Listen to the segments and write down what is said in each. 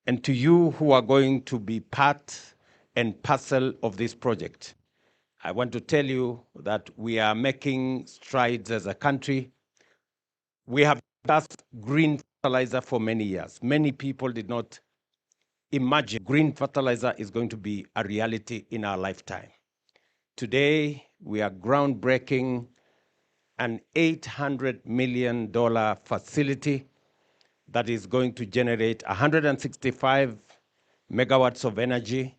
and to you who are going to be part and parcel of this project. I want to tell you that we are making strides as a country. We have discussed green fertilizer for many years. Many people did not imagine green fertilizer is going to be a reality in our lifetime. Today, we are groundbreaking an $800 million facility that is going to generate 165 megawatts of energy.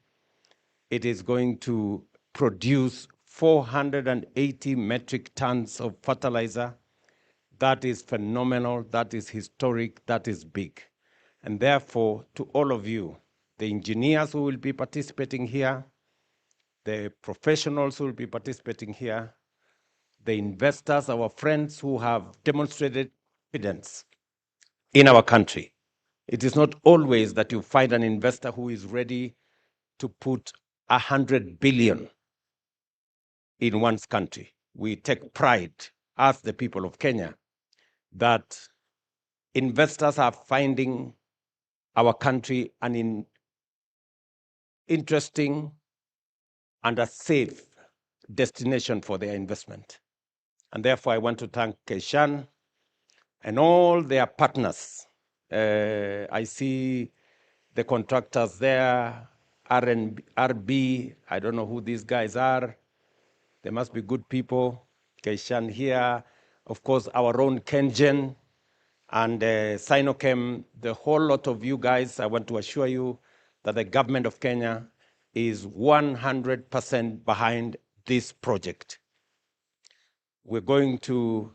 It is going to produce 480 metric tons of fertilizer. That is phenomenal, that is historic, that is big. And therefore, to all of you, the engineers who will be participating here, the professionals who will be participating here, the investors, our friends who have demonstrated confidence in our country. It is not always that you find an investor who is ready to put 100 billion in one's country. We take pride as the people of Kenya that investors are finding our country an interesting and a safe destination for their investment. And therefore, I want to thank Kaishan and all their partners. I see the contractors there, RB, I don't know who these guys are. They must be good people. Kaishan here, of course, our own Kengen and Sinochem, the whole lot of you guys. I want to assure you that the government of Kenya is 100% behind this project. We're going to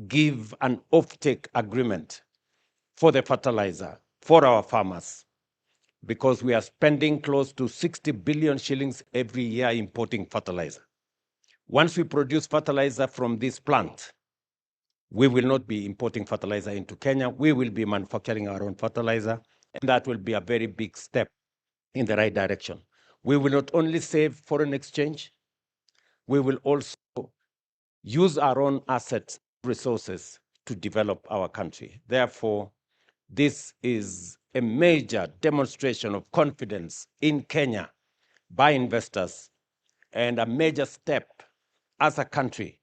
give an offtake agreement for the fertilizer for our farmers because we are spending close to 60 billion shillings every year importing fertilizer. Once we produce fertilizer from this plant, we will not be importing fertilizer into Kenya. We will be manufacturing our own fertilizer, and that will be a very big step in the right direction. We will not only save foreign exchange, we will also use our own assets, resources to develop our country. Therefore, this is a major demonstration of confidence in Kenya by investors and a major step as a country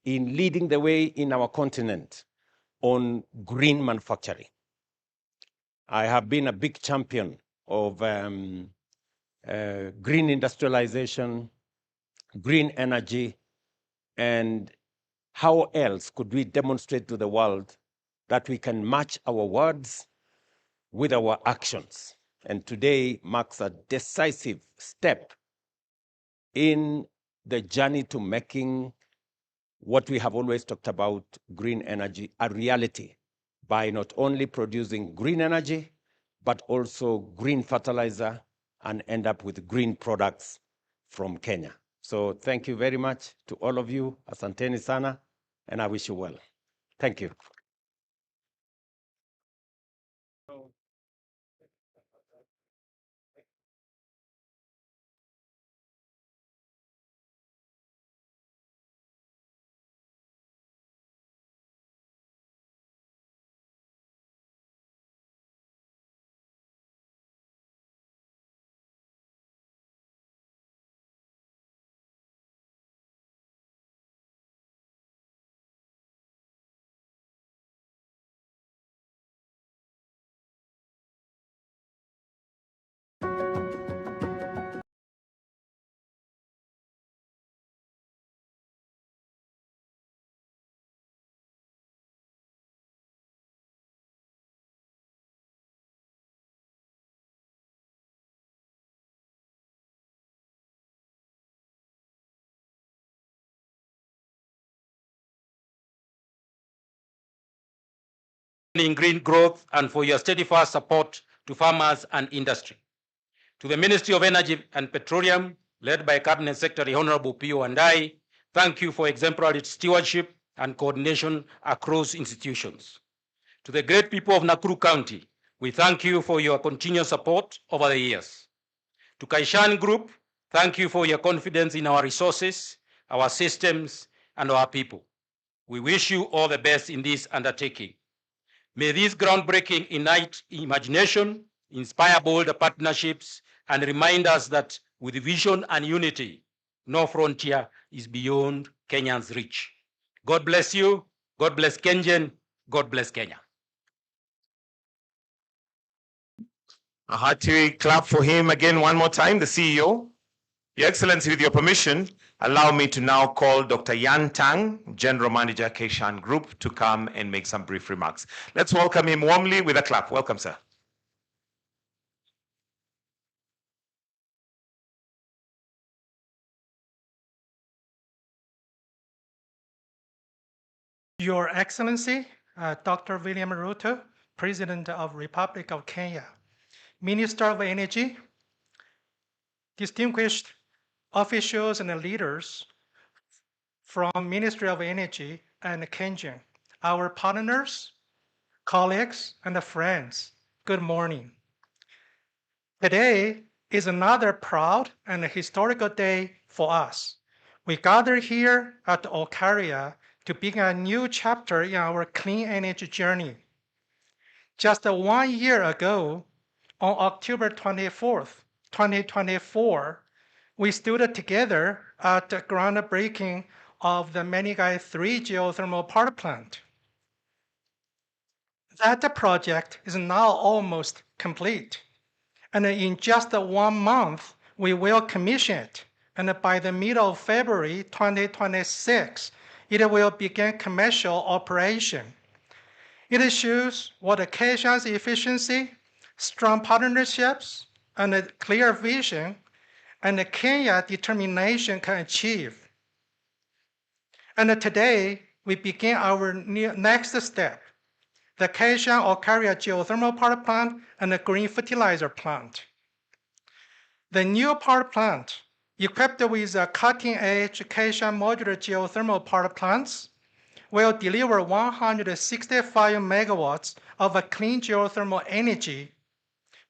in leading the way in our continent on green manufacturing. I have been a big champion of green industrialization, green energy, and how else could we demonstrate to the world that we can match our words with our actions? And today marks a decisive step in the journey to making what we have always talked about, green energy, a reality by not only producing green energy, but also green fertilizer and end up with green products from Kenya. So thank you very much to all of you. Asanteni sana, and I wish you well. Thank you. In green growth and for your steadfast support to farmers and industry. To the Ministry of Energy and Petroleum, led by Cabinet Secretary Honorable Pio Andai, thank you for exemplary stewardship and coordination across institutions. To the great people of Nakuru County, we thank you for your continued support over the years. To Kaishan Group, thank you for your confidence in our resources, our systems, and our people. We wish you all the best in this undertaking. May this groundbreaking ignite imagination, inspire bold partnerships, and remind us that with vision and unity, no frontier is beyond Kenya's reach. God bless you. God bless Kenyan. God bless Kenya. A hearty clap for him again one more time, the CEO. Your Excellency, with your permission, allow me to now call Dr. Yan Tang, General Manager, Kaishan Group, to come and make some brief remarks. Let's welcome him warmly with a clap. Welcome, sir. Your Excellency, Dr. William Ruto, President of Republic of Kenya, Minister of Energy, distinguished officials and leaders from Ministry of Energy and Kenya, our partners, colleagues, and friends, good morning. Today is another proud and historical day for us. We gather here at Olkaria to begin a new chapter in our clean energy journey. Just 1 year ago, on October 24th, 2024, we stood together at the groundbreaking of the Manigai 3 geothermal power plant. That project is now almost complete, and in just 1 month, we will commission it, and by the middle of February 2026, it will begin commercial operation. It shows what Kaishan's efficiency, strong partnerships, and a clear vision, and Kenya's determination can achieve. And today, we begin our next step, the Kaishan Olkaria Geothermal Power Plant and the Green Fertiliser Plant. The new power plant, equipped with a cutting-edge Kaishan modular geothermal power plants, will deliver 165 megawatts of clean geothermal energy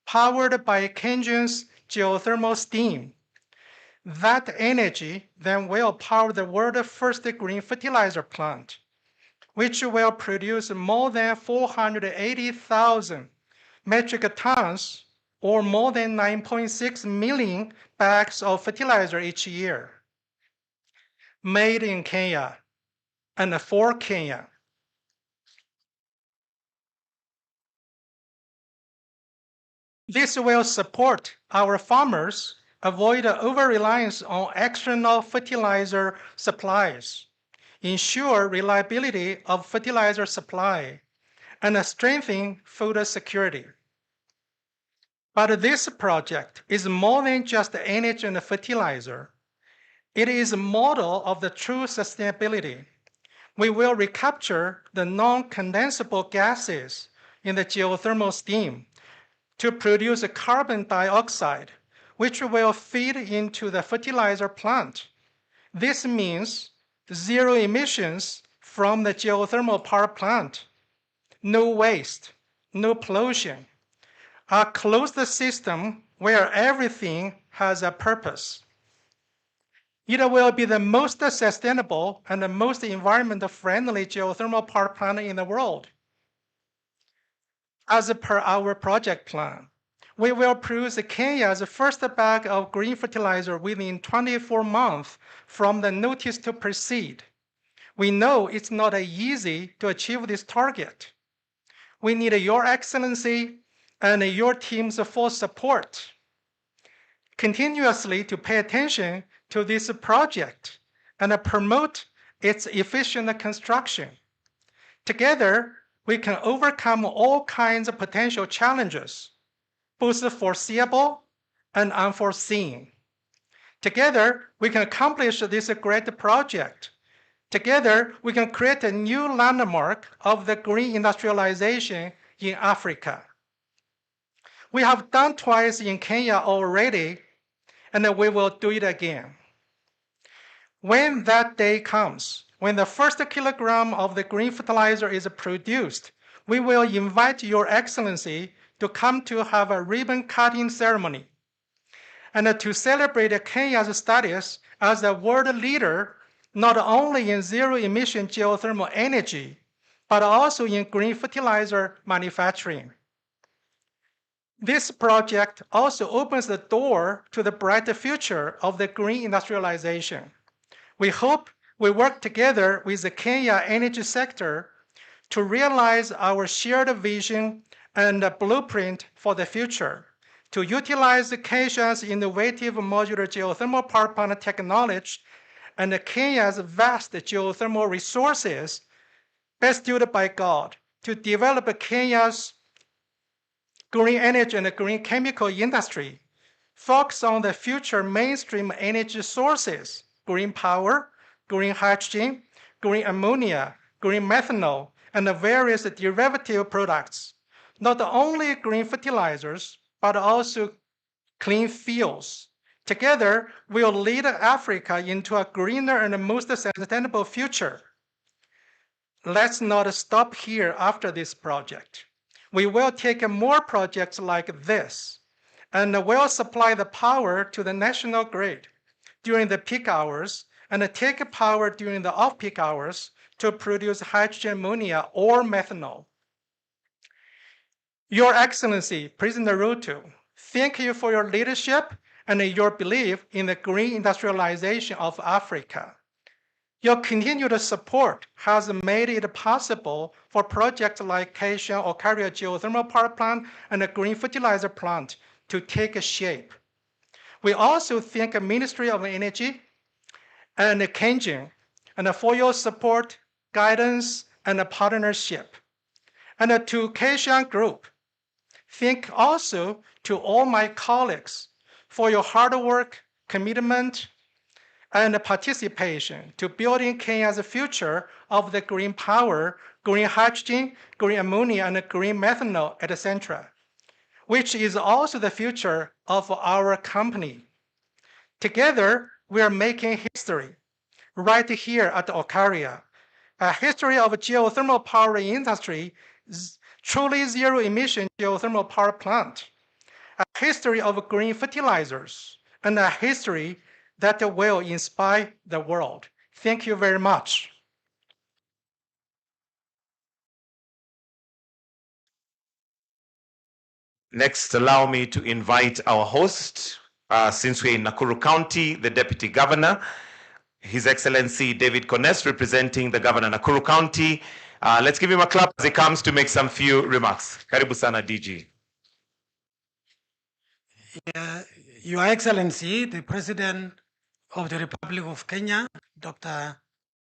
powered by Kenyan's geothermal steam. That energy then will power the world's first green fertilizer plant, which will produce more than 480,000 metric tons or more than 9.6 million bags of fertilizer each year. Made in Kenya and for Kenya. This will support our farmers avoid over-reliance on external fertilizer supplies, ensure reliability of fertilizer supply, and strengthen food security. But this project is more than just energy and fertilizer. It is a model of the true sustainability. We will recapture the non-condensable gases in the geothermal steam to produce carbon dioxide, which will feed into the fertilizer plant. This means zero emissions from the geothermal power plant, no waste, no pollution, a closed system where everything has a purpose. It will be the most sustainable and the most environment-friendly geothermal power plant in the world. As per our project plan, we will produce Kenya's first bag of green fertilizer within 24 months from the notice to proceed. We know it's not easy to achieve this target. We need your excellency and your team's full support continuously to pay attention to this project and promote its efficient construction. Together, we can overcome all kinds of potential challenges, both foreseeable and unforeseen. Together, we can accomplish this great project. Together, we can create a new landmark of the green industrialization in Africa. We have done twice in Kenya already, and we will do it again. When that day comes, when the first kilogram of the green fertilizer is produced, we will invite your excellency to come to have a ribbon cutting ceremony and to celebrate Kenya's status as a world leader, not only in zero-emission geothermal energy, but also in green fertilizer manufacturing. This project also opens the door to the brighter future of the green industrialization. We hope we work together with the Kenya energy sector to realize our shared vision and blueprint for the future, to utilize Kaishan's innovative modular geothermal power plant technology and Kenya's vast geothermal resources bestowed by God to develop Kenya's green energy and green chemical industry, focus on the future mainstream energy sources, green power, green hydrogen, green ammonia, green methanol, and the various derivative products, not only green fertilizers, but also clean fuels. Together, we'll lead Africa into a greener and most sustainable future. Let's not stop here after this project. We will take more projects like this and will supply the power to the national grid during the peak hours and take power during the off-peak hours to produce hydrogen, ammonia, or methanol. Your Excellency, President Ruto, thank you for your leadership and your belief in the green industrialization of Africa. Your continued support has made it possible for projects like Kaishan Olkaria Geothermal Power Plant and the Green Fertilizer Plant to take shape. We also thank the Ministry of Energy and Kenjin and for your support, guidance, and partnership. And to Kaishan Group, thank also to all my colleagues for your hard work, commitment, and participation to building Kenya's future of the green power, green hydrogen, green ammonia, and green methanol, etc., which is also the future of our company. Together, we are making history right here at Olkaria, a history of geothermal power industry, truly zero-emission geothermal power plant, a history of green fertilizers, and a history that will inspire the world. Thank you very much. Next, allow me to invite our host, since we're in Nakuru County, the Deputy Governor, His Excellency David Kones, representing the Governor Nakuru County. Let's give him a clap as he comes to make some few remarks. Karibu sana, DG. Your Excellency, the President of the Republic of Kenya, Dr.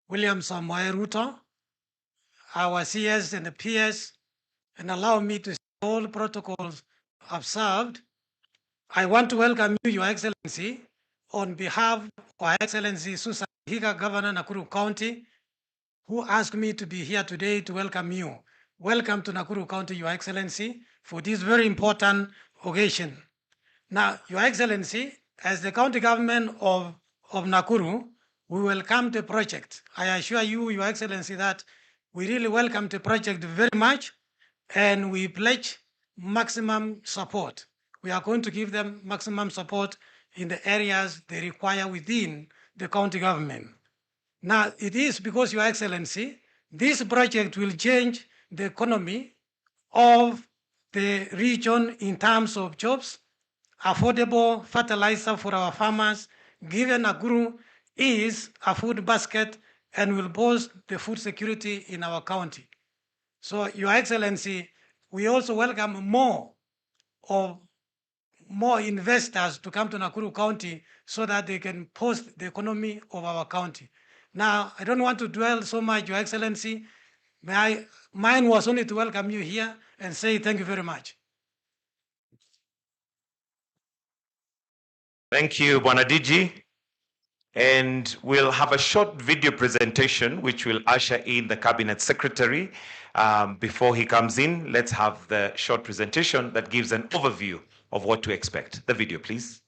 William Samoei Ruto, our CS and the PS, and allow me to see all protocols observed. I want to welcome you, Your Excellency, on behalf of Her Excellency Susan Higa, Governor Nakuru County, who asked me to be here today to welcome you. Welcome to Nakuru County, Your Excellency, for this very important occasion. Now, Your Excellency, as the county government of Nakuru, we welcome the project. I assure you, Your Excellency, that we really welcome the project very much, and we pledge maximum support. We are going to give them maximum support in the areas they require within the county government. Now, it is because, Your Excellency, this project will change the economy of the region in terms of jobs, affordable fertilizer for our farmers, given Nakuru is a food basket and will boost the food security in our county. So, Your Excellency, we also welcome more investors to come to Nakuru County so that they can boost the economy of our county. Now, I don't want to dwell so much, Your Excellency. Mine was only to welcome you here and say thank you very much. Thank you, Bwana DG. And we'll have a short video presentation which will usher in the Cabinet Secretary. Before he comes in, let's have the short presentation that gives an overview of what to expect. The video, please.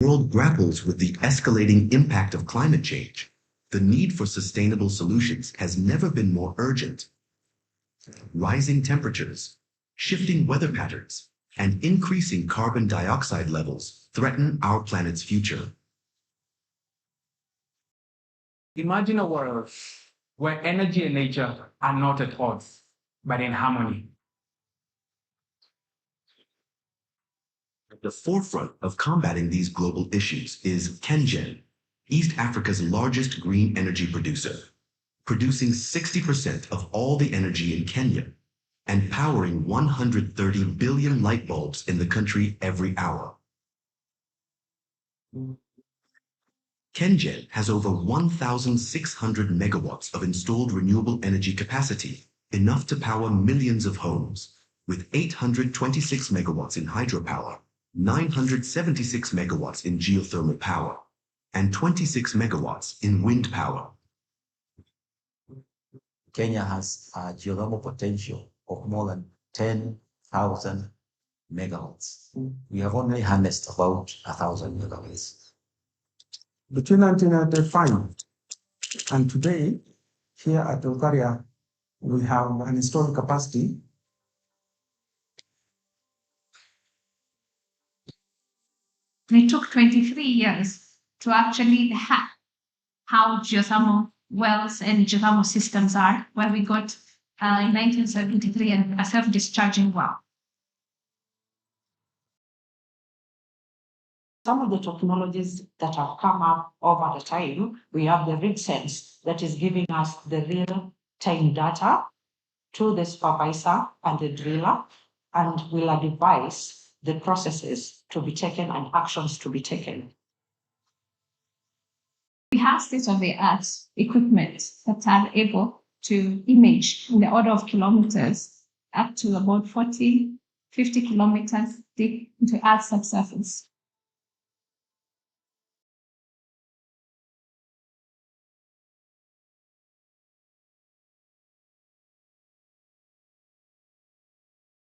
The world grapples with the escalating impact of climate change, the need for sustainable solutions has never been more urgent. Rising temperatures, shifting weather patterns, and increasing carbon dioxide levels threaten our planet's future. Imagine a world where energy and nature are not at odds, but in harmony. At the forefront of combating these global issues is KenGen, East Africa's largest green energy producer, producing 60% of all the energy in Kenya and powering 130 billion light bulbs in the country every hour. KenGen has over 1,600 megawatts of installed renewable energy capacity, enough to power millions of homes, with 826 megawatts in hydropower, 976 megawatts in geothermal power, and 26 megawatts in wind power. Kenya has a geothermal potential of more than 10,000 megawatts. We have only harnessed about 1,000 megawatts. Between 1995 and today, here at Olkaria, we have an installed capacity. It took 23 years to actually hack how geothermal wells and geothermal systems are, where we got in 1973 a self-discharging well. Some of the technologies that have come up over the time, we have the RigSense that is giving us the real-time data to the supervisor and the driller, and will advise the processes to be taken and actions to be taken. We have state-of-the-art equipment that are able to image in the order of kilometers up to about 40, 50 kilometers deep into Earth's subsurface.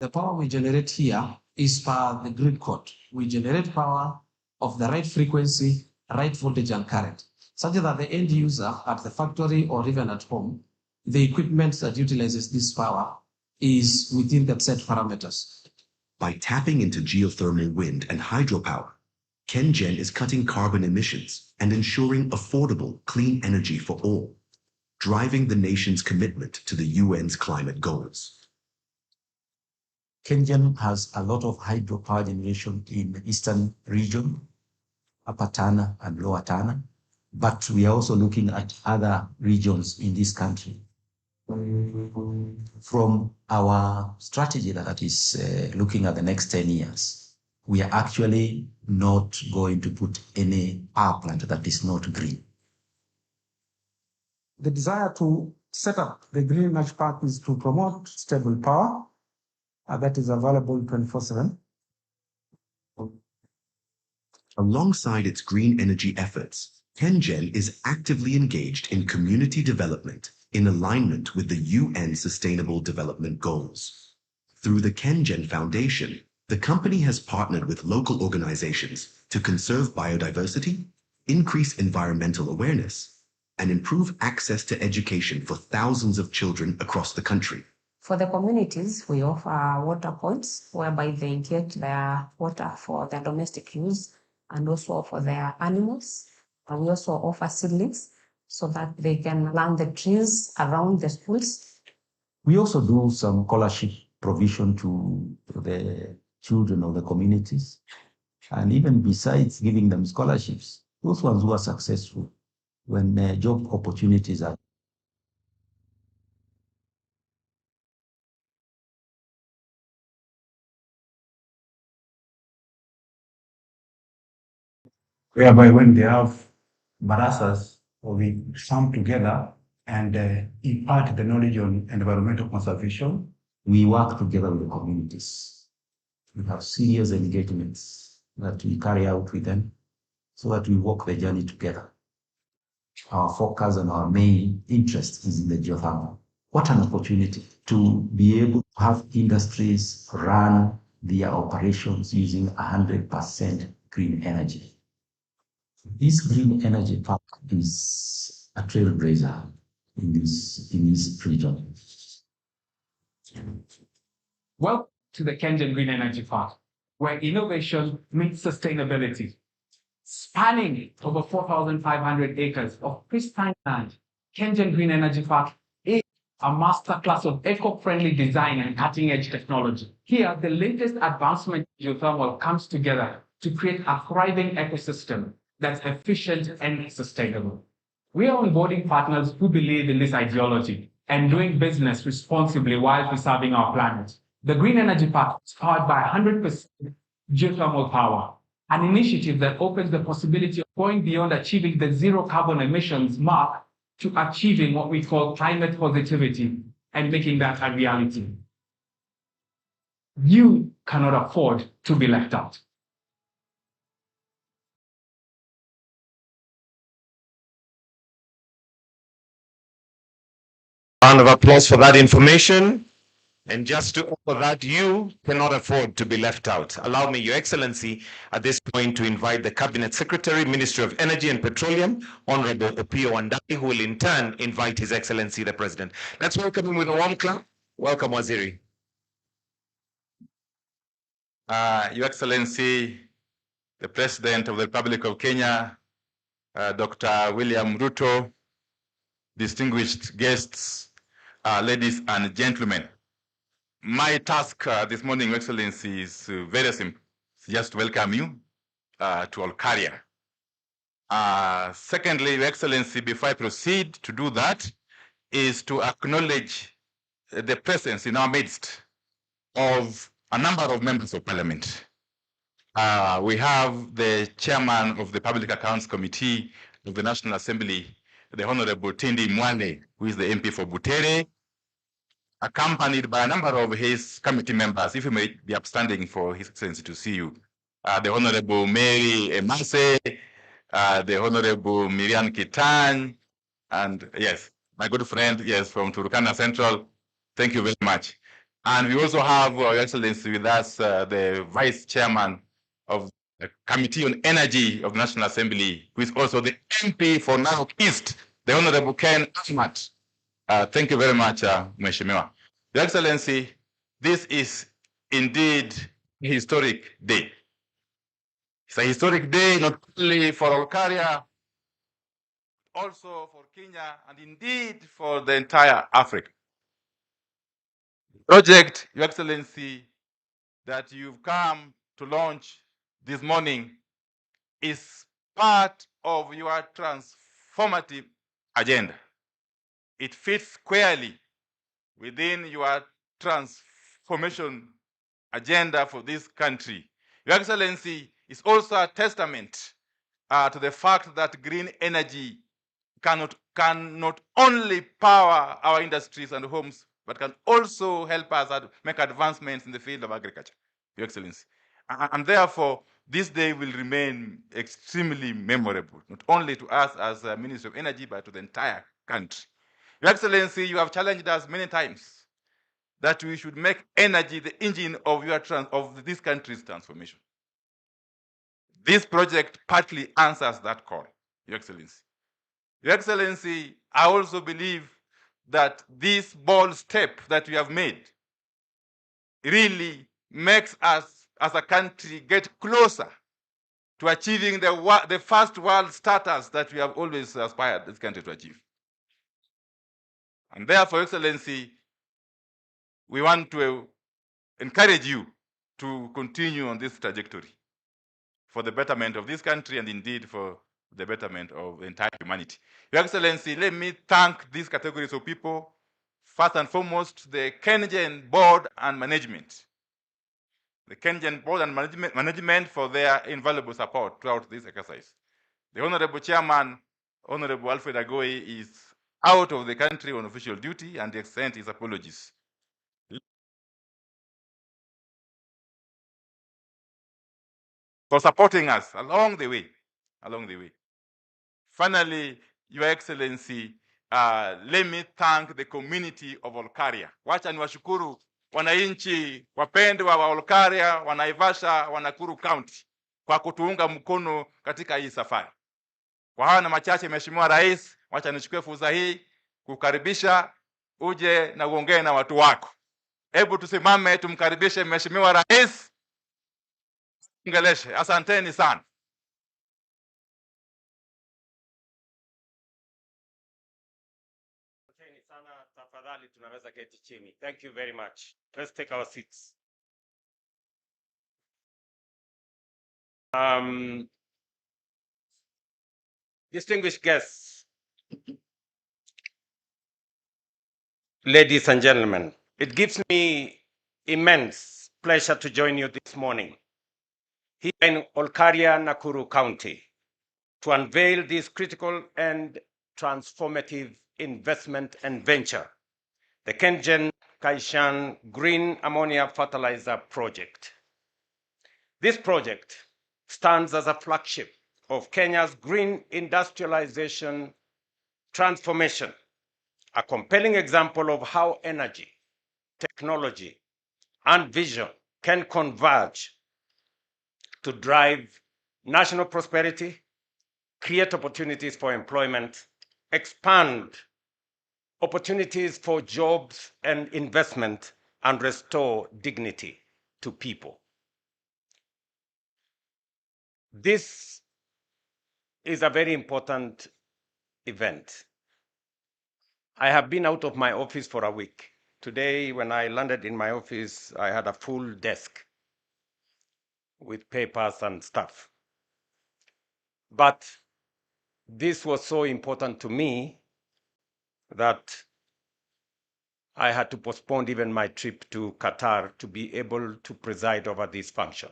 The power we generate here is per the grid code. We generate power of the right frequency, right voltage and current, such that the end user at the factory or even at home, the equipment that utilizes this power is within the set parameters. By tapping into geothermal, wind, and hydropower, KenGen is cutting carbon emissions and ensuring affordable, clean energy for all, driving the nation's commitment to the UN's climate goals. KenGen has a lot of hydropower generation in the eastern region, Upper Tana and Lower Tana, but we are also looking at other regions in this country. From our strategy that is looking at the next 10 years, we are actually not going to put any power plant that is not green. The desire to set up the Green Energy Park is to promote stable power that is available 24/7. Alongside its green energy efforts, KenGen is actively engaged in community development in alignment with the UN Sustainable Development Goals. Through the KenGen Foundation, the company has partnered with local organizations to conserve biodiversity, increase environmental awareness, and improve access to education for thousands of children across the country. For the communities, we offer water points whereby they get their water for their domestic use and also for their animals. And we also offer seedlings so that they can plant the trees around the schools. We also do some scholarship provision to the children of the communities. And even besides giving them scholarships, those ones who are successful, when job opportunities are Whereby when they have barasas, we come together and impart the knowledge on environmental conservation. We work together with the communities. We have serious engagements that we carry out with them so that we walk the journey together. Our focus and our main interest is in the geothermal. What an opportunity to be able to have industries run their operations using 100% green energy. This green energy park is a trailblazer in this region. Welcome to the Kenyan Green Energy Park, where innovation meets sustainability. Spanning over 4,500 acres of pristine land, Kenyan Green Energy Park is a masterclass of eco-friendly design and cutting-edge technology. Here, the latest advancement in geothermal comes together to create a thriving ecosystem that's efficient and sustainable. We are onboarding partners who believe in this ideology and doing business responsibly while preserving our planet. The Green Energy Park is powered by 100% geothermal power, an initiative that opens the possibility of going beyond achieving the zero carbon emissions mark to achieving what we call climate positivity and making that a reality. You cannot afford to be left out. Round of applause for that information. And just to offer that, you cannot afford to be left out. Allow me, Your Excellency, at this point to invite the Cabinet Secretary, Ministry of Energy and Petroleum, Honorable Opio Wandai, who will in turn invite His Excellency, the President. Let's welcome him with a warm clap. Welcome, Waziri. Your Excellency, the President of the Republic of Kenya, Dr. William Ruto, distinguished guests, ladies and gentlemen. My task this morning, Your Excellency, is very simple. It's just to welcome you to Olkaria. Secondly, Your Excellency, before I proceed to do that, is to acknowledge the presence in our midst of a number of members of Parliament. We have the chairman of the Public Accounts Committee of the National Assembly, the Honorable Tindi Mwale, who is the MP for Butere, accompanied by a number of his committee members, if you may be upstanding for His Excellency to see you. The Honorable Mary Emase, the Honorable Miriam Kitan, and yes, my good friend, yes, from Turkana Central. Thank you very much. And we also have, Your Excellency, with us, the Vice Chairman of the Committee on Energy of the National Assembly, who is also the MP for Narok East, the Honorable Ken Ahmad. Thank you very much, Mheshimiwa. Your Excellency, this is indeed a historic day. It's a historic day not only for Olkaria, also for Kenya, and indeed for the entire Africa. Project, Your Excellency, that you've come to launch this morning is part of your transformative agenda. It fits squarely within your transformation agenda for this country. Your Excellency, is also a testament to the fact that green energy can not only power our industries and homes, but can also help us make advancements in the field of agriculture, Your Excellency. And therefore, this day will remain extremely memorable, not only to us as a Ministry of Energy, but to the entire country. Your Excellency, you have challenged us many times that we should make energy the engine of this country's transformation. This project partly answers that call, Your Excellency. Your Excellency, I also believe that this bold step that we have made really makes us as a country get closer to achieving the first world status that we have always aspired this country to achieve. And therefore, Your Excellency, we want to encourage you to continue on this trajectory for the betterment of this country and indeed for the betterment of the entire humanity. Your Excellency, let me thank these categories of people. First and foremost, the Kenyan Board and Management. The Kenyan Board and Management for their invaluable support throughout this exercise. The Honorable Chairman, Honorable Alfred Agoy, is out of the country on official duty and extends his apologies. For supporting us along the way. Finally, Your Excellency, let me thank the community of Olkaria. Wacha niwashukuru wananchi wapendwa wa Olkaria, Wanaivasha, Nakuru County kwa kutuunga mkono katika hii safari. Kwa haya na machache, Mheshimiwa Rais, wacha nichukue fursa hii kukaribisha uje na uongee na watu wako. Hebu tusimame tumkaribishe Mheshimiwa Rais. Ongeleshe. Asanteni sana. Tafadhali tunaweza keti chini. Thank you very much. Let's take our seats. Distinguished guests, ladies and gentlemen, it gives me immense pleasure to join you this morning here in Olkaria, Nakuru County to unveil this critical and transformative investment and venture, the KenGen Kaishan Green Ammonia Fertilizer Project. This project stands as a flagship of Kenya's green industrialization transformation, a compelling example of how energy, technology, and vision can converge to drive national prosperity, create opportunities for employment, expand opportunities for jobs and investment, and restore dignity to people. This is a very important event. I have been out of my office for a week. Today, when I landed in my office, I had a full desk with papers and stuff. But this was so important to me that I had to postpone even my trip to Qatar to be able to preside over this function.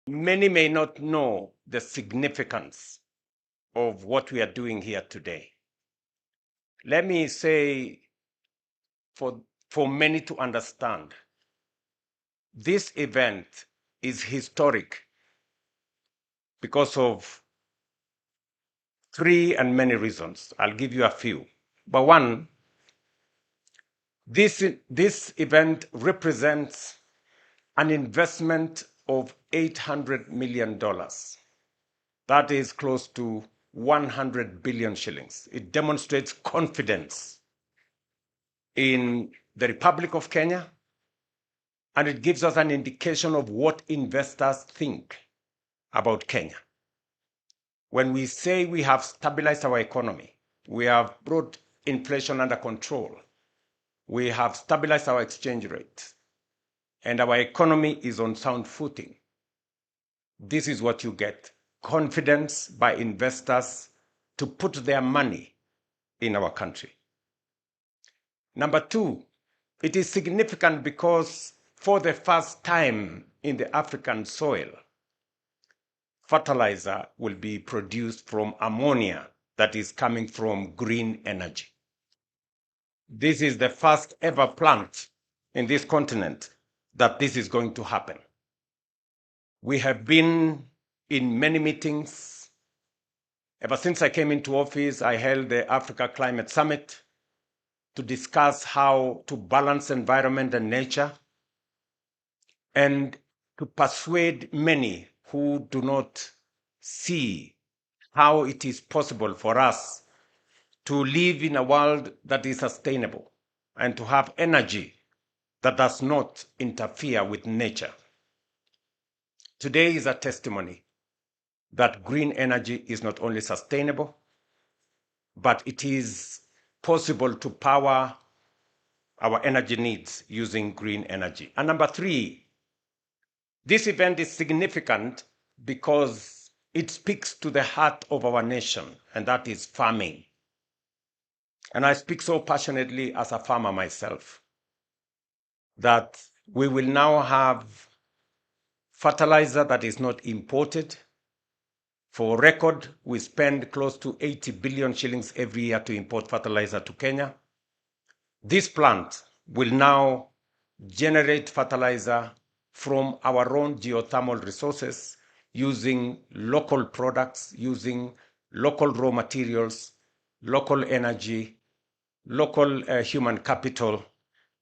Many may not know the significance of what we are doing here today. Let me say, for many to understand, this event is historic because of three and many reasons. I'll give you a few. But one, this event represents an investment of $800 million. That is close to 100 billion shillings. It demonstrates confidence in the Republic of Kenya, and it gives us an indication of what investors think about Kenya. When we say we have stabilized our economy, we have brought inflation under control, we have stabilized our exchange rate, and our economy is on sound footing, this is what you get: confidence by investors to put their money in our country. Number two, it is significant because for the first time in the African soil, fertilizer will be produced from ammonia that is coming from green energy. This is the first ever plant in this continent that this is going to happen. We have been in many meetings. Ever since I came into office, I held the Africa Climate Summit to discuss how to balance environment and nature, and to persuade many who do not see how it is possible for us to live in a world that is sustainable and to have energy that does not interfere with nature. Today is a testimony that green energy is not only sustainable, but it is possible to power our energy needs using green energy. And number three, this event is significant because it speaks to the heart of our nation, and that is farming. And I speak so passionately as a farmer myself that we will now have fertilizer that is not imported. For record, we spend close to 80 billion shillings every year to import fertilizer to Kenya. This plant will now generate fertilizer from our own geothermal resources, using local products, using local raw materials, local energy, local human capital,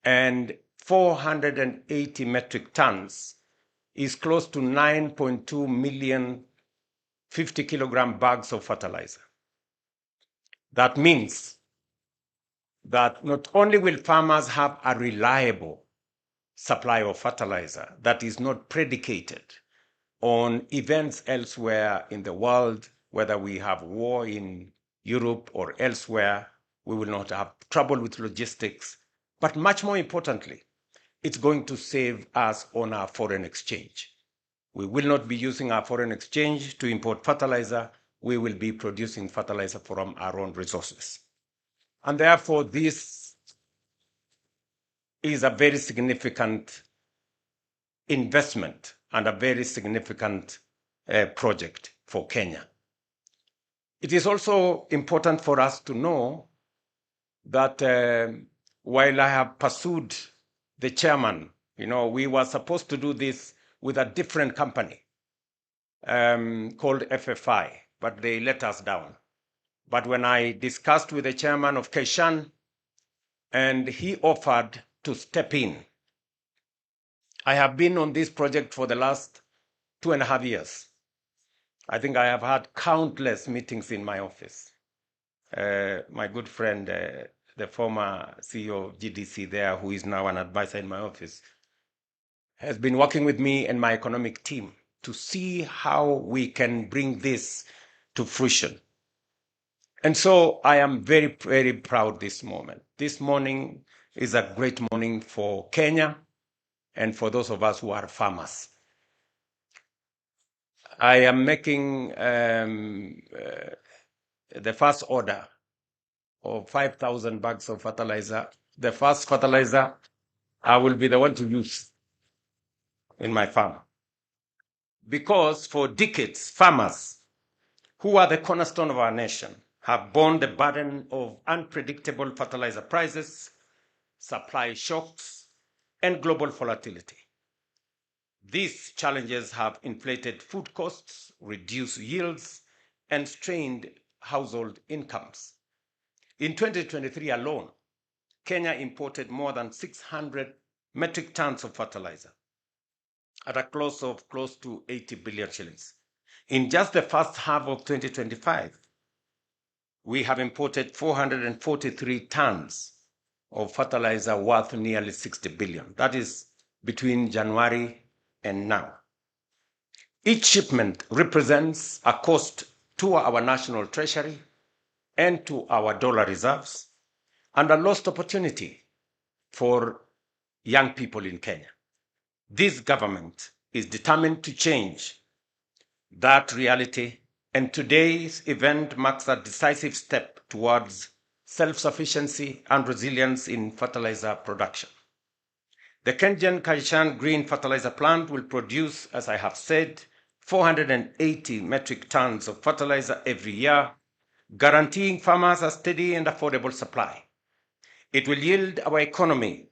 and 480 metric tons is close to 9.2 million 50 kilogram bags of fertilizer. That means that not only will farmers have a reliable supply of fertilizer that is not predicated on events elsewhere in the world, whether we have war in Europe or elsewhere, we will not have trouble with logistics. But much more importantly, it's going to save us on our foreign exchange. We will not be using our foreign exchange to import fertilizer. We will be producing fertilizer from our own resources. And therefore, this is a very significant investment and a very significant project for Kenya. It is also important for us to know that while I have pursued the chairman, we were supposed to do this with a different company called FFI, but they let us down. But when I discussed with the chairman of Kaishan, and he offered to step in, I have been on this project for the last 2.5 years. I think I have had countless meetings in my office. My good friend, the former CEO of GDC there, who is now an advisor in my office, has been working with me and my economic team to see how we can bring this to fruition. And so I am very, very proud this moment. This morning is a great morning for Kenya and for those of us who are farmers. I am making the first order of 5,000 bags of fertilizer. The first fertilizer I will be the one to use in my farm. Because for decades, farmers, who are the cornerstone of our nation, have borne the burden of unpredictable fertilizer prices, supply shocks, and global volatility. These challenges have inflated food costs, reduced yields, and strained household incomes. In 2023 alone, Kenya imported more than 600 metric tons of fertilizer at a cost of close to 80 billion shillings. In just the first half of 2025, we have imported 443 tons of fertilizer worth nearly 60 billion. That is between January and now. Each shipment represents a cost to our national treasury and to our dollar reserves, and a lost opportunity for young people in Kenya. This government is determined to change that reality, and today's event marks a decisive step towards self-sufficiency and resilience in fertilizer production. The Kenyan Kaishan Green Fertilizer Plant will produce, as I have said, 480 metric tons of fertilizer every year, guaranteeing farmers a steady and affordable supply. It will shield our economy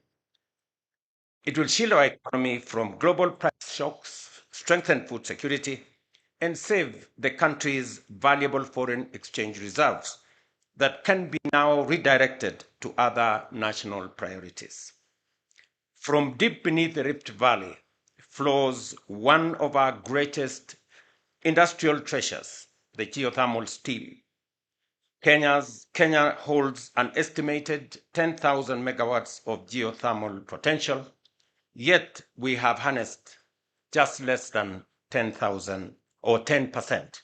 from global price shocks, strengthen food security, and save the country's valuable foreign exchange reserves that can be now redirected to other national priorities. From deep beneath the Rift Valley flows one of our greatest industrial treasures, the geothermal steel. Kenya holds an estimated 10,000 megawatts of geothermal potential, yet we have harnessed just less than 10,000 or 10%,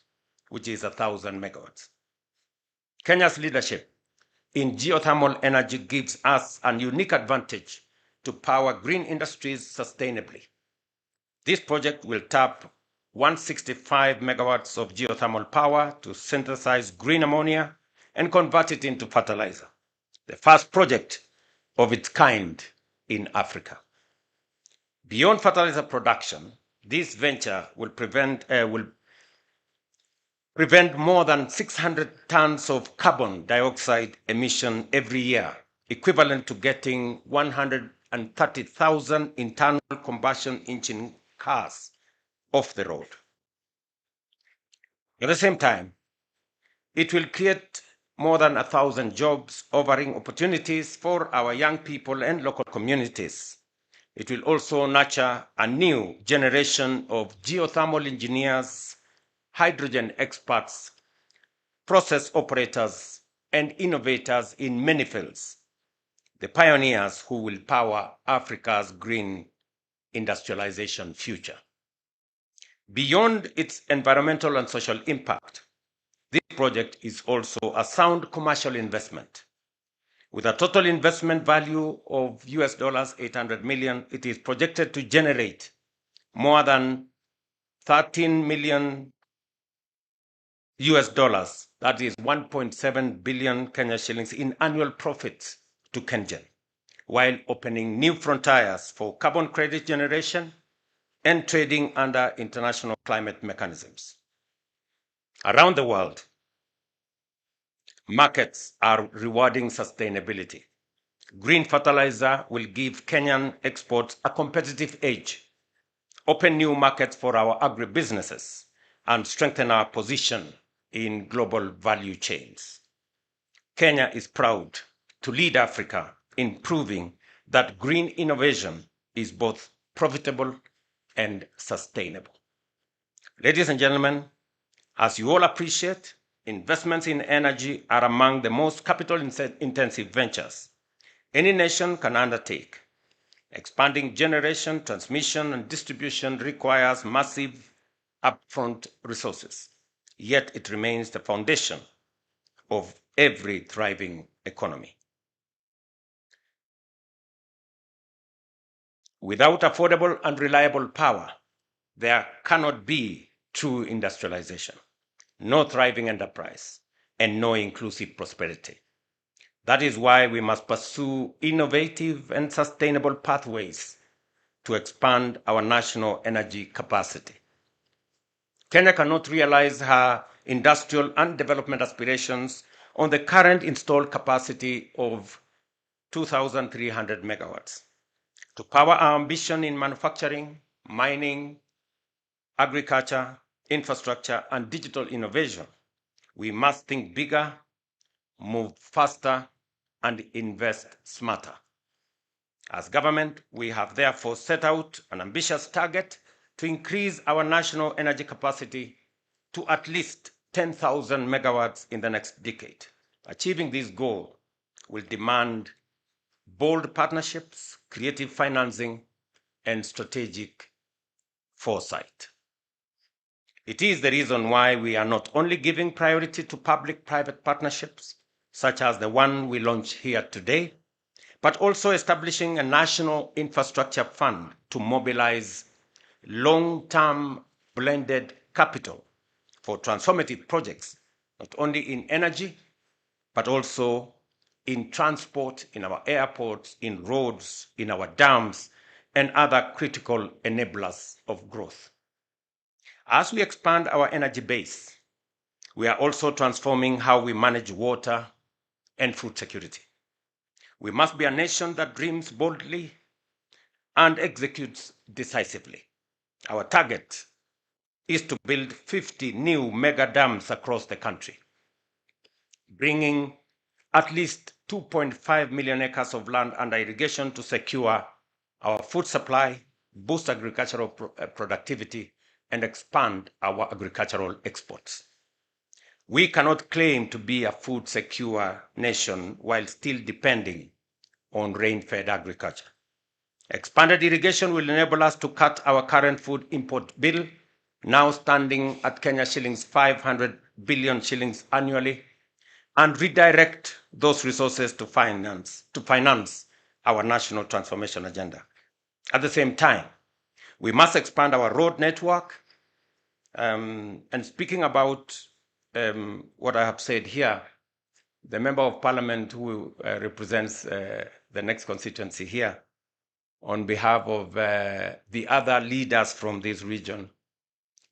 which is 1,000 megawatts. Kenya's leadership in geothermal energy gives us a unique advantage to power green industries sustainably. This project will tap 165 megawatts of geothermal power to synthesize green ammonia and convert it into fertilizer, the first project of its kind in Africa. Beyond fertilizer production, this venture will prevent more than 600 tons of carbon dioxide emission every year, equivalent to getting 130,000 internal combustion engine cars off the road. At the same time, it will create more than 1,000 jobs, offering opportunities for our young people and local communities. It will also nurture a new generation of geothermal engineers hydrogen experts, process operators, and innovators in many fields, the pioneers who will power Africa's green industrialization future. Beyond its environmental and social impact, this project is also a sound commercial investment. With a total investment value of US dollars 800 million, it is projected to generate more than 13 million US dollars, that is 1.7 billion Kenya shillings in annual profits to KenGen, while opening new frontiers for carbon credit generation and trading under international climate mechanisms. Around the world, markets are rewarding sustainability. Green fertilizer will give Kenyan exports a competitive edge, open new markets for our agribusinesses, and strengthen our position in global value chains. Kenya is proud to lead Africa in proving that green innovation is both profitable and sustainable. Ladies and gentlemen, as you all appreciate, investments in energy are among the most capital-intensive ventures any nation can undertake. Expanding generation, transmission, and distribution requires massive upfront resources, yet it remains the foundation of every thriving economy. Without affordable and reliable power, there cannot be true industrialization, no thriving enterprise, and no inclusive prosperity. That is why we must pursue innovative and sustainable pathways to expand our national energy capacity. Kenya cannot realize her industrial and development aspirations on the current installed capacity of 2,300 megawatts. To power our ambition in manufacturing, mining, agriculture, infrastructure, and digital innovation, we must think bigger, move faster, and invest smarter. As government, we have therefore set out an ambitious target to increase our national energy capacity to at least 10,000 megawatts in the next decade. Achieving this goal will demand bold partnerships, creative financing, and strategic foresight. It is the reason why we are not only giving priority to public-private partnerships, such as the one we launched here today, but also establishing a national infrastructure fund to mobilize long-term blended capital for transformative projects, not only in energy, but also in transport, in our airports, in roads, in our dams, and other critical enablers of growth. As we expand our energy base, we are also transforming how we manage water and food security. We must be a nation that dreams boldly and executes decisively. Our target is to build 50 new mega dams across the country, bringing at least 2.5 million acres of land under irrigation to secure our food supply, boost agricultural productivity, and expand our agricultural exports. We cannot claim to be a food secure nation while still depending on rain-fed agriculture. Expanded irrigation will enable us to cut our current food import bill, now standing at Kenya shillings 500 billion shillings annually, and redirect those resources to finance our national transformation agenda. At the same time, we must expand our road network. And speaking about what I have said here, the Member of Parliament who represents the next constituency here, on behalf of the other leaders from this region,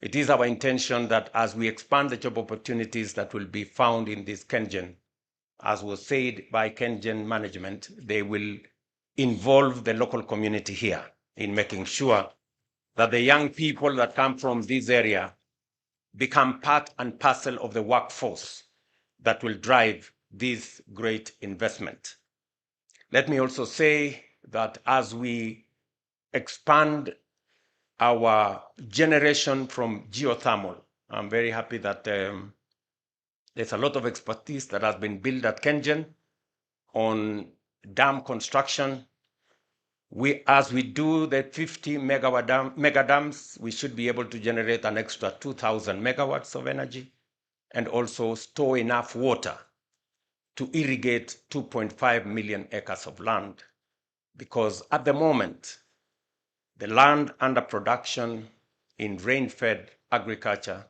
it is our intention that as we expand the job opportunities that will be found in this KenGen, as was said by KenGen management, they will involve the local community here in making sure that the young people that come from this area become part and parcel of the workforce that will drive this great investment. Let me also say that as we expand our generation from geothermal, I'm very happy that there's a lot of expertise that has been built at KenGen on dam construction. As we do the 50 megawatt mega dams, we should be able to generate an extra 2,000 megawatts of energy and also store enough water to irrigate 2.5 million acres of land. Because at the moment, the land under production in rain-fed agriculture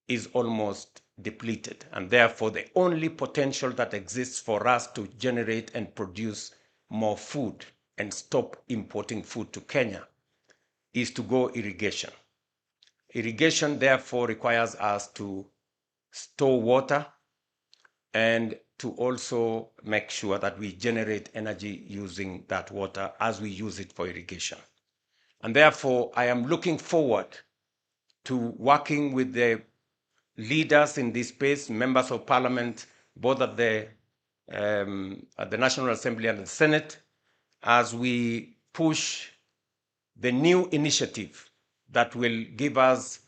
is almost depleted. And therefore, the only potential that exists for us to generate and produce more food and stop importing food to Kenya is to go irrigation. Irrigation, therefore, requires us to store water and to also make sure that we generate energy using that water as we use it for irrigation. And therefore, I am looking forward to working with the leaders in this space, members of parliament, both at the National Assembly and the Senate, as we push the new initiative that will give us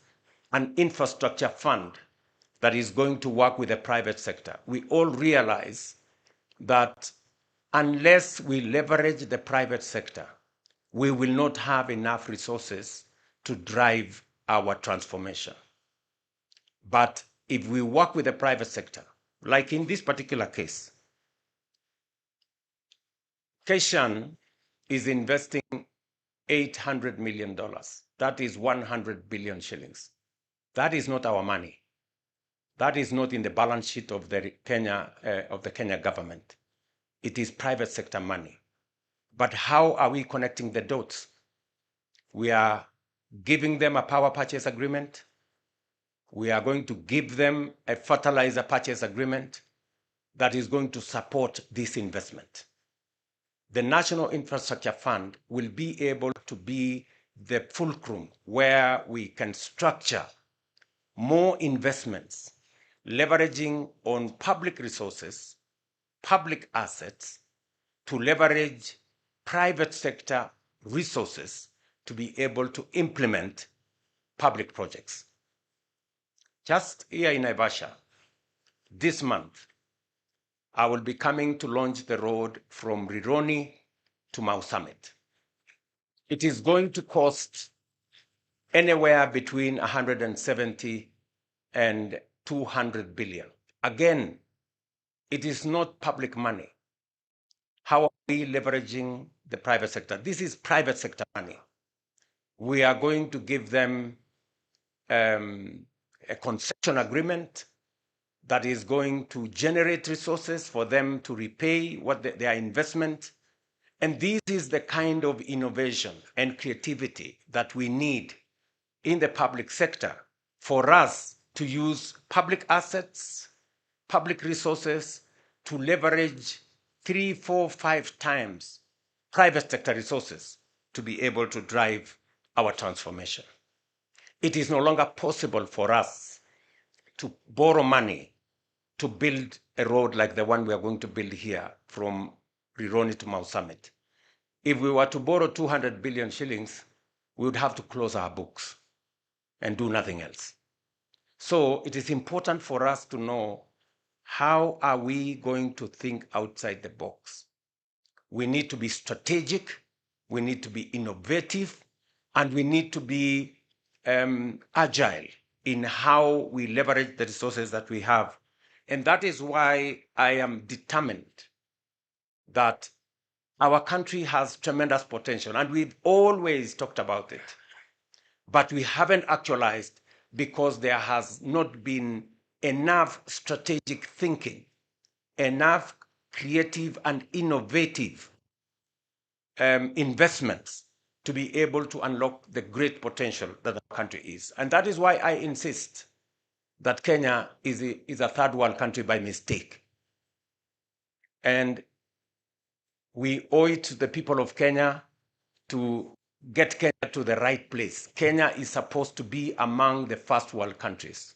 an infrastructure fund that is going to work with the private sector. We all realize that unless we leverage the private sector, we will not have enough resources to drive our transformation. But if we work with the private sector, like in this particular case, Kaishan is investing $800 million. That is 100 billion shillings. That is not our money. That is not in the balance sheet of the Kenya government. It is private sector money. But how are we connecting the dots? We are giving them a power purchase agreement. We are going to give them a fertilizer purchase agreement that is going to support this investment. The National Infrastructure Fund will be able to be the fulcrum where we can structure more investments, leveraging on public resources, public assets, to leverage private sector resources to be able to implement public projects. Just here in Naivasha, this month, I will be coming to launch the road from Rironi to Mau Summit. It is going to cost anywhere between 170 and 200 billion. Again, it is not public money. How are we leveraging the private sector? This is private sector money. We are going to give them a concession agreement that is going to generate resources for them to repay their investment. And this is the kind of innovation and creativity that we need in the public sector for us to use public assets, public resources to leverage 3, 4, 5 times private sector resources to be able to drive our transformation. It is no longer possible for us to borrow money to build a road like the one we are going to build here from Rironi to Mau Summit. If we were to borrow 200 billion shillings, we would have to close our books and do nothing else. So it is important for us to know, how are we going to think outside the box? We need to be strategic, we need to be innovative, and we need to be agile in how we leverage the resources that we have. And that is why I am determined that our country has tremendous potential, and we've always talked about it, but we haven't actualized because there has not been enough strategic thinking, enough creative and innovative investments to be able to unlock the great potential that the country is. And that is why I insist that Kenya is a third world country by mistake. And we owe it to the people of Kenya to get Kenya to the right place. Kenya is supposed to be among the first world countries.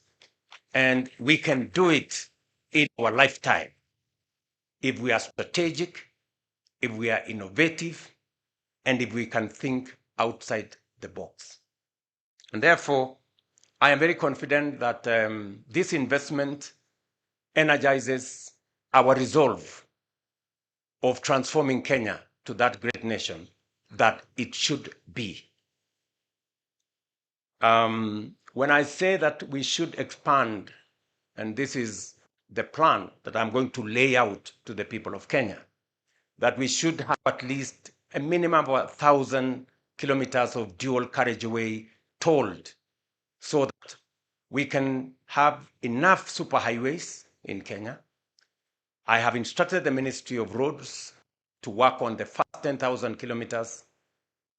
And we can do it in our lifetime if we are strategic, if we are innovative, and if we can think outside the box. And therefore, I am very confident that this investment energizes our resolve of transforming Kenya to that great nation that it should be. When I say that we should expand, and this is the plan that I'm going to lay out to the people of Kenya, that we should have at least a minimum of 1,000 kilometers of dual carriageway tolled so that we can have enough superhighways in Kenya. I have instructed the Ministry of Roads to work on the first 10,000 kilometers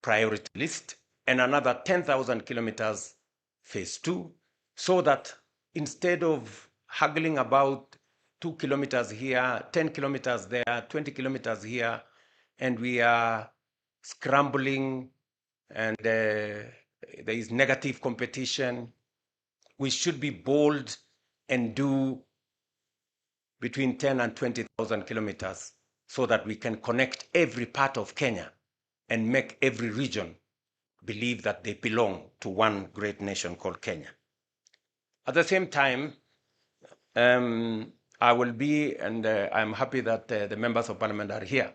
priority list and another 10,000 kilometers phase 2, so that instead of haggling about 2 kilometers here, 10 kilometers there, 20 kilometers here, and we are scrambling and there is negative competition, we should be bold and do between 10 and 20,000 kilometers so that we can connect every part of Kenya and make every region believe that they belong to one great nation called Kenya. At the same time, I will be, and I'm happy that the members of parliament are here.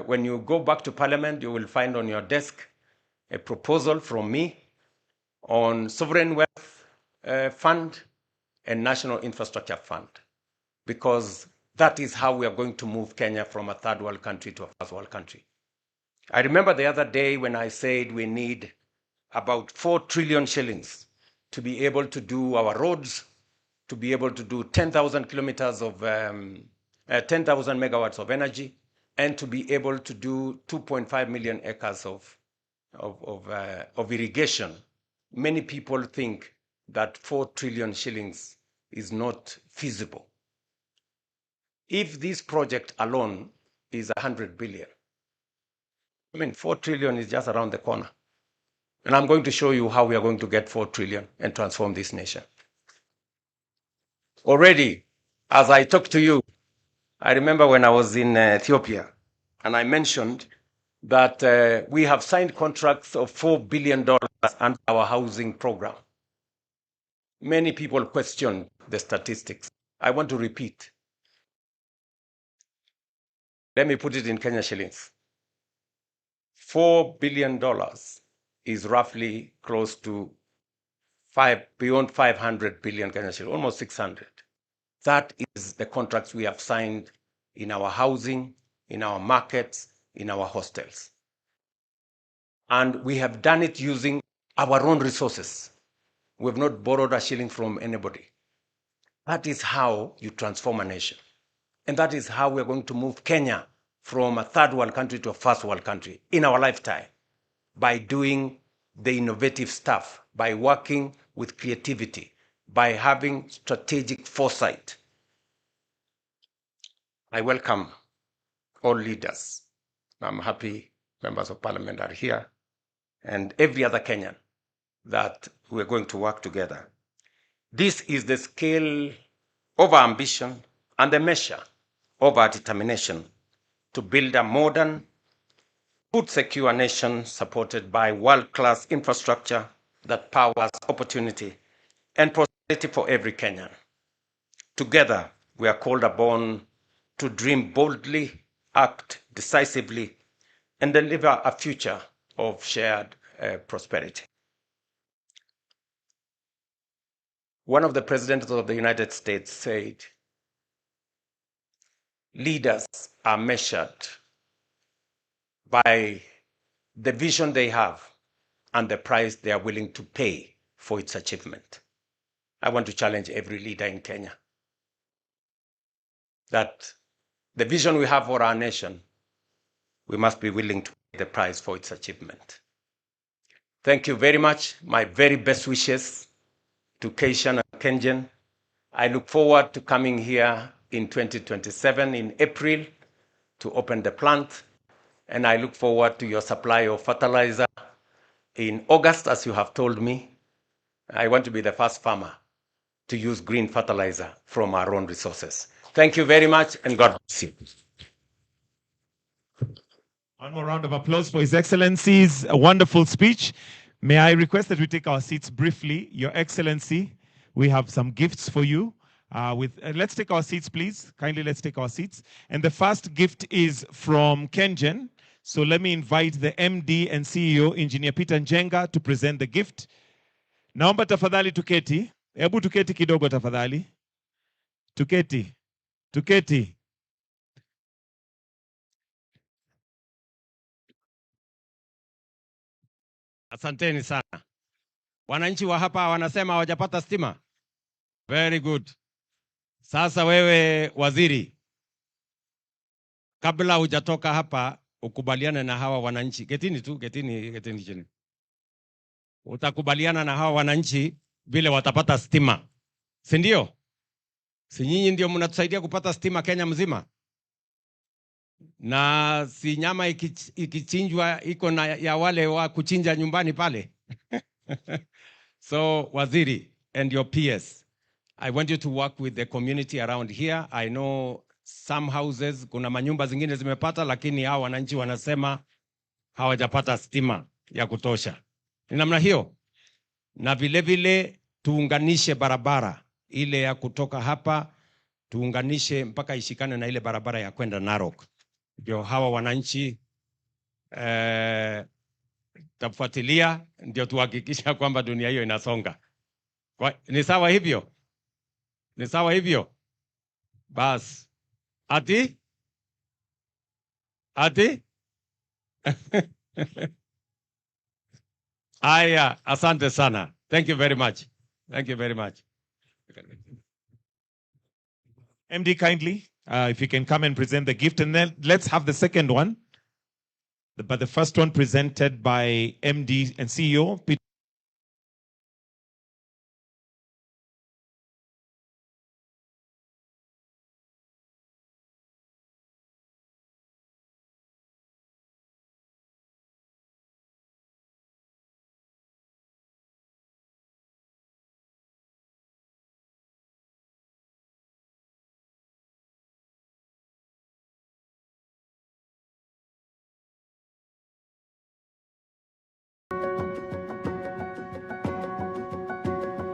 When you go back to parliament, you will find on your desk a proposal from me on sovereign wealth fund and national infrastructure fund, because that is how we are going to move Kenya from a third world country to a first world country. I remember the other day when I said we need about 4 trillion shillings to be able to do our roads, to be able to do 10,000 kilometers of 10,000 megawatts of energy, and to be able to do 2.5 million acres of irrigation. Many people think that 4 trillion shillings is not feasible. If this project alone is 100 billion, 4 trillion is just around the corner. And I'm going to show you how we are going to get 4 trillion and transform this nation. Already, as I talk to you, I remember when I was in Ethiopia, and I mentioned that we have signed contracts of $4 billion under our housing program. Many people question the statistics. I want to repeat. Let me put it in Kenya shillings. $4 billion is roughly close to beyond 500 billion Kenya shillings, almost 600. That is the contracts we have signed in our housing, in our markets, in our hostels. And we have done it using our own resources. We have not borrowed a shilling from anybody. That is how you transform a nation. And that is how we're going to move Kenya from a third world country to a first world country in our lifetime, by doing the innovative stuff, by working with creativity, by having strategic foresight. I welcome all leaders. I'm happy members of parliament are here, and every other Kenyan, that we're going to work together. This is the scale of our ambition and the measure of our determination to build a modern, food-secure nation supported by world-class infrastructure that powers opportunity and prosperity for every Kenyan. Together, we are called upon to dream boldly, act decisively, and deliver a future of shared prosperity. One of the presidents of the United States said, leaders are measured by the vision they have and the price they are willing to pay for its achievement. I want to challenge every leader in Kenya that the vision we have for our nation, we must be willing to pay the price for its achievement. Thank you very much. My very best wishes to Kaishan and Kenjen. I look forward to coming here in 2027 in April to open the plant, and I look forward to your supply of fertilizer in August, as you have told me. I want to be the first farmer to use green fertilizer from our own resources. Thank you very much, and God bless you. One more round of applause for His Excellency's wonderful speech. May I request that we take our seats briefly? Your Excellency, we have some gifts for you. Let's take our seats, please. Kindly, let's take our seats. And the first gift is from KenGen. So let me invite the MD and CEO, Engineer Peter Njenga, to present the gift. Naomba tafadhali tuketi. Hebu tuketi kidogo tafadhali. Tuketi. Tuketi. Asanteni sana. Wananchi wa hapa wanasema hawajapata stima. Very good. Sasa wewe waziri, kabla hujatoka hapa ukubaliane na hawa wananchi. Getini tu, getini chini. Utakubaliana na hawa wananchi vile watapata stima. Si ndio? Si nyinyi ndio mnatusaidia kupata stima Kenya mzima? Na si nyama ikichinjwa iko na ya wale wa kuchinja nyumbani pale. So waziri and your peers, I want you to work with the community around here. I know some houses, kuna manyumba zingine zimepata, lakini hao wananchi wanasema hawajapata stima ya kutosha. Ni namna hiyo. Na vile vile tuunganishe barabara ile ya kutoka hapa, tuunganishe mpaka ishikane na ile barabara ya kwenda Narok. Ndio hawa wananchi tafuatilia, ndio tuhakikisha kwamba dunia hiyo inasonga. Ni sawa hivyo? Ni sawa hivyo? Bas. Ati? Aya, asante sana. Thank you very much. Thank you very much. MD, kindly, if you can come and present the gift, and then let's have the second one. But the first one presented by MD and CEO, Peter.